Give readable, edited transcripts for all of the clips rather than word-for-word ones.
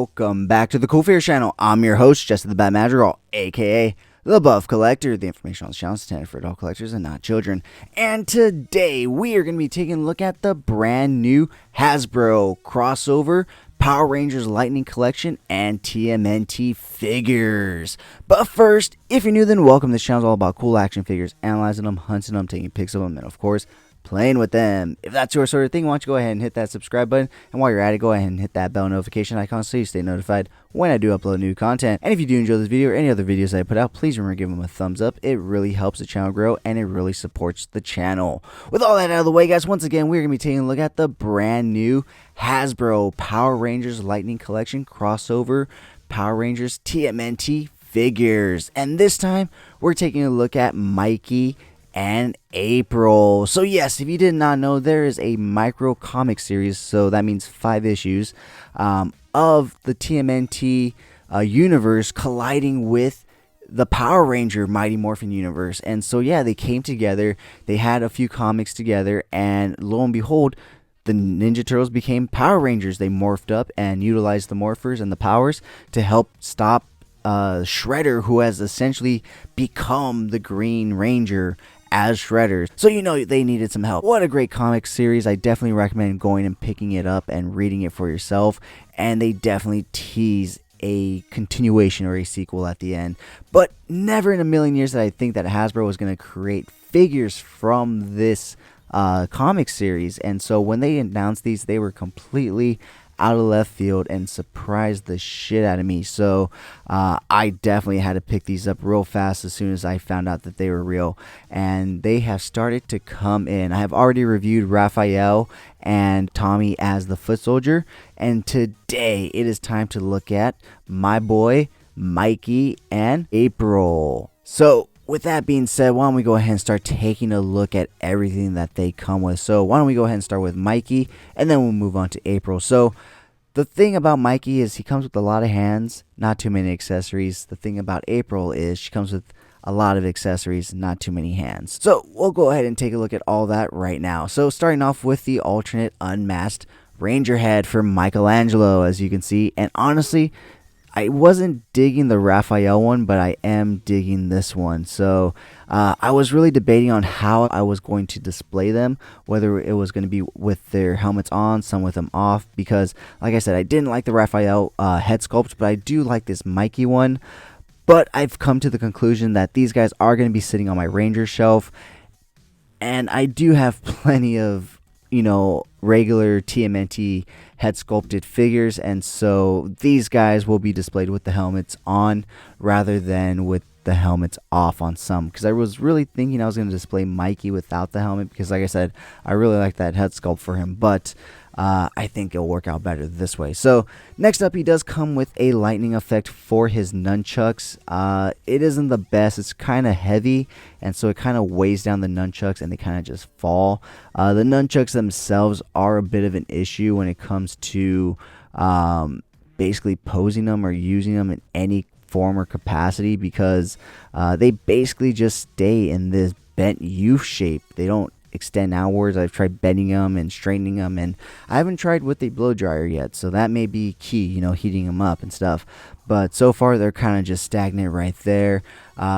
welcome back to the CoolFigurez channel. I'm your host, Jesse the Bat Madrigal, aka the Buff Collector. The information on this channel is intended for adult collectors and not children. And today we are going to be taking a look at the brand new Hasbro crossover Power Rangers Lightning Collection and TMNT figures. But first, if you're new, then welcome. This channel is all about cool action figures, analyzing them, hunting them, taking pics of them, and of course, playing with them. If that's your sort of thing, why don't you go ahead and hit that subscribe button, and while you're at it, go ahead and hit that bell notification icon so you stay notified when I do upload new content. And if you do enjoy this video or any other videos that I put out, please remember to give them a thumbs up. It really helps the channel grow and it really supports the channel. With all that out of the way, guys, once again we're going to be taking a look at the brand new Hasbro Power Rangers Lightning Collection crossover Power Rangers TMNT figures. And this time we're taking a look at Mikey and April. So yes, if you did not know, there is a micro comic series, so that means 5 issues of the TMNT universe colliding with the Power Ranger Mighty Morphin universe. And so yeah, they came together, they had a few comics together, and lo and behold, the Ninja Turtles became Power Rangers. They morphed up and utilized the morphers and the powers to help stop Shredder, who has essentially become the Green Ranger as Shredder. So you know they needed some help. What a great comic series. I definitely recommend going and picking it up and reading it for yourself. And they definitely tease a continuation or a sequel at the end. But never in a million years did I think that Hasbro was going to create figures from this comic series. And so when they announced these, they were completely out of left field and surprised the shit out of me. So I definitely had to pick these up real fast as soon as I found out that they were real, and they have started to come in. I have already reviewed Raphael and Tommy as the Foot Soldier, and today it is time to look at my boy Mikey and April. So with that being said, why don't we go ahead and start taking a look at everything that they come with. So why don't we go ahead and start with Mikey, and then we'll move on to April. So the thing about Mikey is he comes with a lot of hands, not too many accessories. The thing about April is she comes with a lot of accessories, not too many hands. So we'll go ahead and take a look at all that right now. So starting off with the alternate unmasked Ranger head for Michelangelo, as you can see. And honestly, I wasn't digging the Raphael one, but I am digging this one. So I was really debating on how I was going to display them, whether it was going to be with their helmets on, some with them off, because like I said, I didn't like the Raphael head sculpt, but I do like this Mikey one. But I've come to the conclusion that these guys are going to be sitting on my Ranger shelf, and I do have plenty of, you know, regular TMNT head sculpted figures, and so these guys will be displayed with the helmets on rather than with the helmets off on some, because I was really thinking I was going to display Mikey without the helmet, because like I said, I really like that head sculpt for him, but I think it'll work out better this way. So next up, he does come with a lightning effect for his nunchucks. It isn't the best. It's kind of heavy, and so it kind of weighs down the nunchucks and they kind of just fall. The nunchucks themselves are a bit of an issue when it comes to basically posing them or using them in any form or capacity, because they basically just stay in this bent U shape. They don't extend outwards. I've tried bending them and straightening them, and I haven't tried with a blow dryer yet, so that may be key, you know, heating them up and stuff. But so far they're kind of just stagnant right there.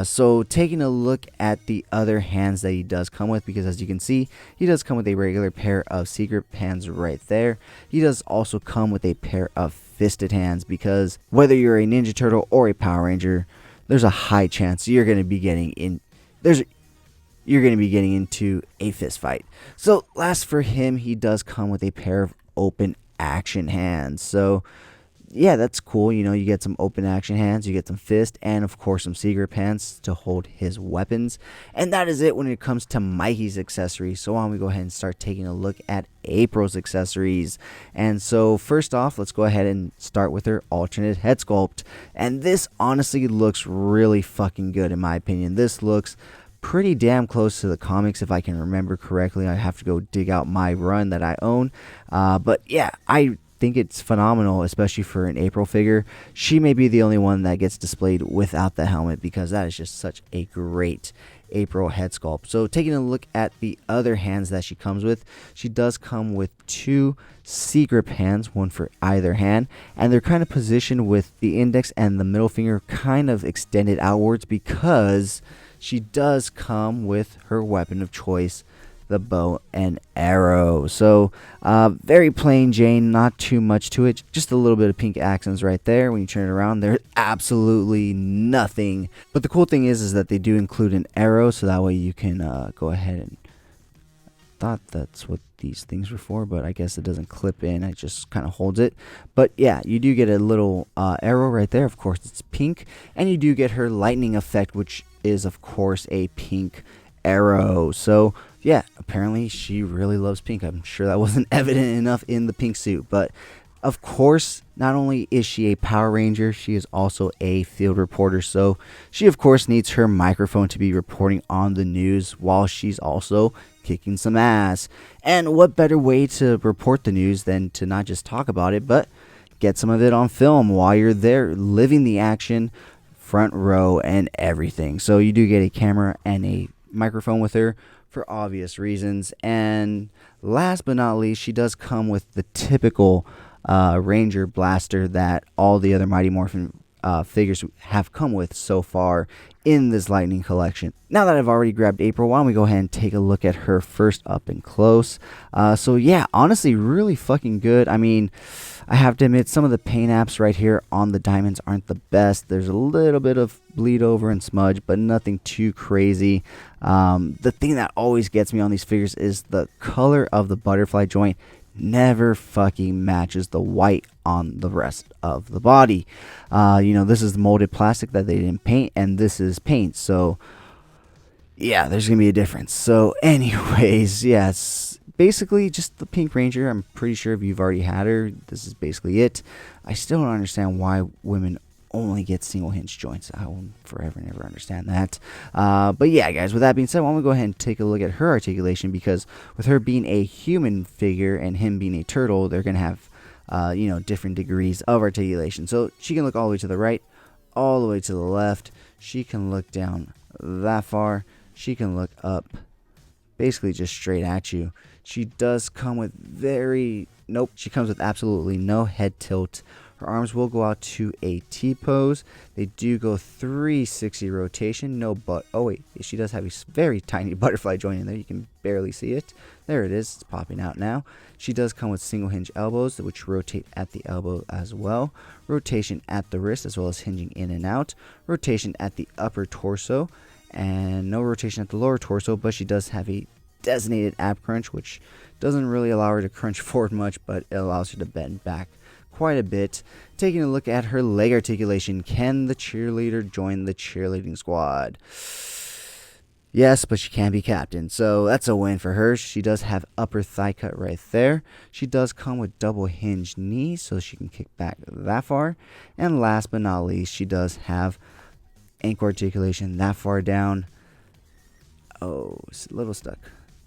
So taking a look at the other hands that he does come with, because as you can see, he does come with a regular pair of secret hands right there. He does also come with a pair of fisted hands, because whether you're a Ninja Turtle or a Power Ranger, there's a high chance you're going to be getting into a fist fight. So last for him, he does come with a pair of open action hands. So yeah, that's cool. You know, you get some open action hands, you get some fist, and of course some secret hands to hold his weapons. And that is it when it comes to Mikey's accessories. So why don't we go ahead and start taking a look at April's accessories. And so first off, let's go ahead and start with her alternate head sculpt. And this honestly looks really fucking good in my opinion. This looks pretty damn close to the comics, if I can remember correctly. I have to go dig out my run that I own. But yeah, I think it's phenomenal, especially for an April figure. She may be the only one that gets displayed without the helmet, because that is just such a great April head sculpt. So taking a look at the other hands that she comes with, she does come with 2 C-grip hands, one for either hand, and they're kind of positioned with the index and the middle finger kind of extended outwards, because she does come with her weapon of choice, the bow and arrow. So very plain Jane, not too much to it, just a little bit of pink accents right there. When you turn it around, there's absolutely nothing. But the cool thing is that they do include an arrow, so that way you can go ahead and, thought that's what these things were for, but I guess it doesn't clip in, it just kind of holds it. But yeah, you do get a little arrow right there. Of course it's pink, and you do get her lightning effect, which is of course a pink arrow. So yeah, apparently she really loves pink. I'm sure that wasn't evident enough in the pink suit. But of course, not only is she a Power Ranger, she is also a field reporter. So she of course needs her microphone to be reporting on the news while she's also kicking some ass. And what better way to report the news than to not just talk about it, but get some of it on film while you're there living the action, front row and everything. So you do get a camera and a microphone with her for obvious reasons. And last but not least, she does come with the typical Ranger blaster that all the other Mighty Morphin figures have come with so far in this Lightning collection. Now that I've already grabbed April, why don't we go ahead and take a look at her first up and close. So yeah, honestly, really fucking good. I mean, I have to admit, some of the paint apps right here on the diamonds aren't the best. There's a little bit of bleed over and smudge, but nothing too crazy. The thing that always gets me on these figures is the color of the butterfly joint never fucking matches the white on the rest of the body. You know, this is molded plastic that they didn't paint, and this is paint. So yeah, there's gonna be a difference. So anyways, yeah, it's basically just the Pink Ranger. I'm pretty sure if you've already had her, this is basically it. I still don't understand why women only get single hinge joints. I will forever never understand that. But yeah, guys, with that being said, why don't we go ahead and take a look at her articulation, because with her being a human figure and him being a turtle, they're gonna have you know, different degrees of articulation. So she can look all the way to the right, all the way to the left. She can look down that far. She can look up, basically just straight at you. She does come with she comes with absolutely no head tilt. Her arms will go out to a T-pose. They do go 360 rotation. No butt. Oh wait, she does have a very tiny butterfly joint in there. You can barely see it. There it is. It's popping out now. She does come with single hinge elbows, which rotate at the elbow as well. Rotation at the wrist, as well as hinging in and out. Rotation at the upper torso, and no rotation at the lower torso. But she does have a designated ab crunch, which doesn't really allow her to crunch forward much, but it allows her to bend back quite a bit. Taking a look at her leg articulation, can the cheerleader join the cheerleading squad? Yes, but she can be captain, so that's a win for her. She does have upper thigh cut right there. She does come with double hinge knees, so she can kick back that far. And last but not least, she does have ankle articulation that far down. Oh, it's a little stuck.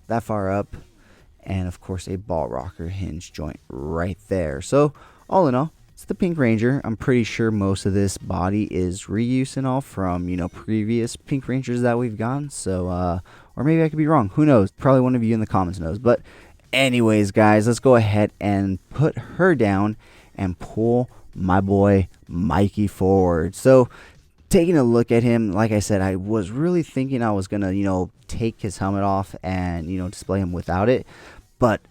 That far up. And of course a ball rocker hinge joint right there. So all in all, it's the Pink Ranger. I'm pretty sure most of this body is reuse and all from, you know, previous Pink Rangers that we've gotten. So, or maybe I could be wrong. Who knows? Probably one of you in the comments knows. But anyways, guys, let's go ahead and put her down and pull my boy Mikey forward. So taking a look at him, like I said, I was really thinking I was going to, you know, take his helmet off and, you know, display him without it. But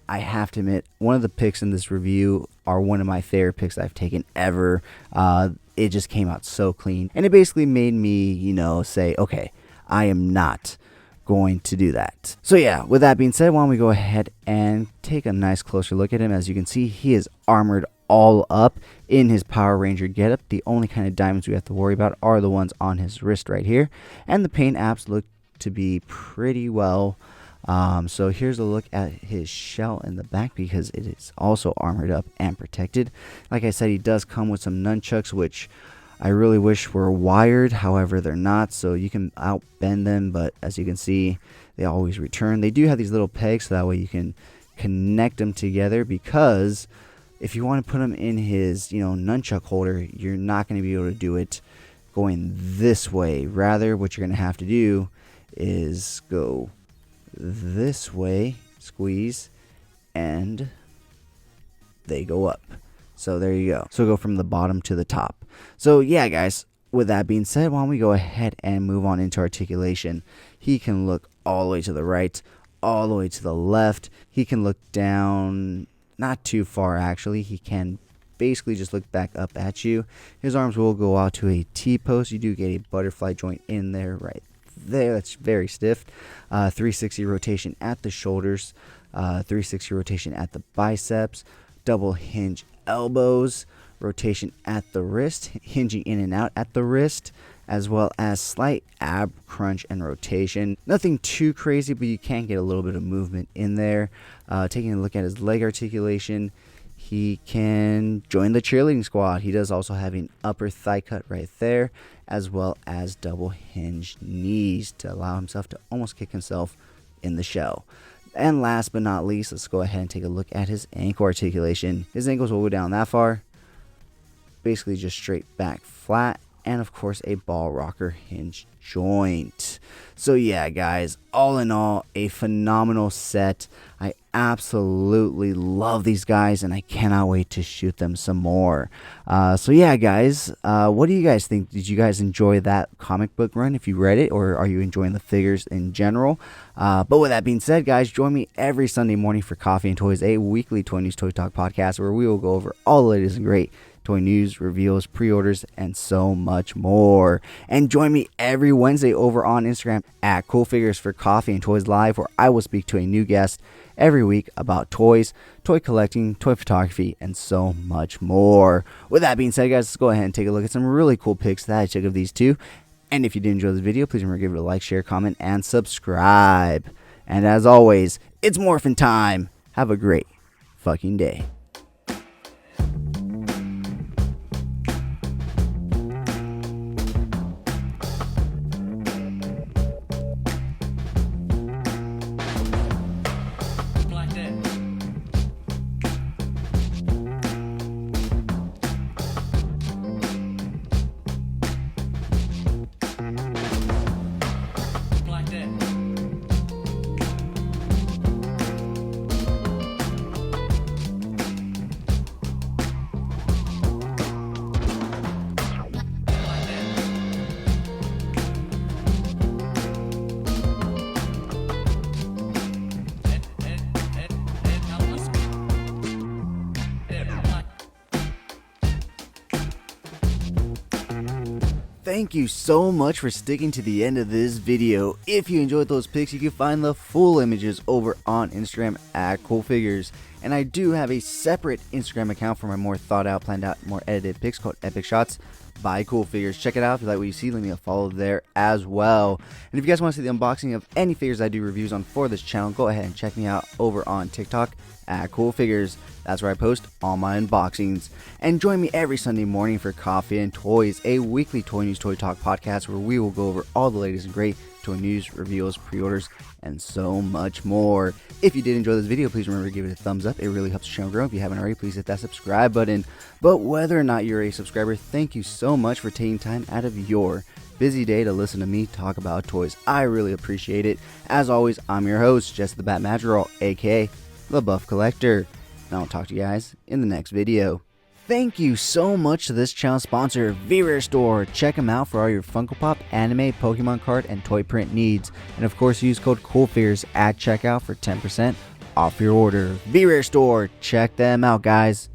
I have to admit, one of the picks in this review are one of my favorite picks I've taken ever. It just came out so clean. And it basically made me, you know, say, okay, I am not going to do that. So yeah, with that being said, why don't we go ahead and take a nice closer look at him. As you can see, he is armored all up in his Power Ranger getup. The only kind of diamonds we have to worry about are the ones on his wrist right here. And the paint apps look to be pretty well. So here's a look at his shell in the back, because it is also armored up and protected. Like I said, he does come with some nunchucks, which I really wish were wired. However, they're not, so you can outbend them, but as you can see, they always return. They do have these little pegs, so that way you can connect them together, because If you want to put him in his, nunchuck holder, you're not going to be able to do it going this way. Rather, what you're going to have to do is go this way, squeeze, and they go up. So there you go. So go from the bottom to the top. So yeah, guys, with that being said, why don't we go ahead and move on into articulation. He can look all the way to the right, all the way to the left. He can look down, not too far actually. He can basically just look back up at you. His arms will go out to a T-post. You do get a butterfly joint in there right there. That's very stiff. 360 rotation at the shoulders, 360 rotation at the biceps, double hinge elbows, rotation at the wrist, hinging in and out at the wrist, as well as slight ab crunch and rotation. Nothing too crazy, but you can get a little bit of movement in there. Taking a look at his leg articulation, he can join the cheerleading squad. He does also have an upper thigh cut right there, as well as double hinged knees to allow himself to almost kick himself in the shell. And last but not least, let's go ahead and take a look at his ankle articulation. His ankles will go down that far, basically just straight back flat, and of course a ball rocker hinge joint. So yeah, guys, all in all, a phenomenal set. I absolutely love these guys, and I cannot wait to shoot them some more. So yeah, guys, what do you guys think? Did you guys enjoy that comic book run if you read it, or are you enjoying the figures in general? But with that being said, guys, join me every Sunday morning for Coffee and Toys, a weekly toy news, toy talk podcast where we will go over all the latest and great toy news, reveals, pre-orders, and so much more. And join me every Wednesday over on Instagram at CoolFigurez for Coffee and Toys Live, where I will speak to a new guest every week about toys, toy collecting, toy photography, and so much more. With that being said, guys, let's go ahead and take a look at some really cool pics that I took of these two. And if you did enjoy this video, please remember to give it a like, share, comment, and subscribe. And as always, it's morphin' time. Have a great fucking day. Thank you so much for sticking to the end of this video. If you enjoyed those pics, you can find the full images over on Instagram at CoolFigurez. And I do have a separate Instagram account for my more thought out, planned out, more edited pics called Epic Shots by CoolFigurez. Check it out if you like what you see. Leave me a follow there as well. And if you guys want to see the unboxing of any figures I do reviews on for this channel, go ahead and check me out over on TikTok at CoolFigurez. That's where I post all my unboxings. And join me every Sunday morning for Coffee and Toys, a weekly toy news, toy talk podcast where we will go over all the latest and great toy news, reveals, pre-orders, and so much more. If you did enjoy this video, please remember to give it a thumbs up. It really helps the channel grow. If you haven't already, please hit that subscribe button. But whether or not you're a subscriber, thank you so much for taking time out of your busy day to listen to me talk about toys. I really appreciate it. As always, I'm your host, Jess the Bat Madrigal, aka the Buff Collector. And I'll talk to you guys in the next video. Thank you so much to this channel sponsor, VRare Store. Check them out for all your Funko Pop, anime, Pokemon card, and toy print needs. And of course, use code CoolFigurez at checkout for 10% off your order. VRare Store, check them out, guys.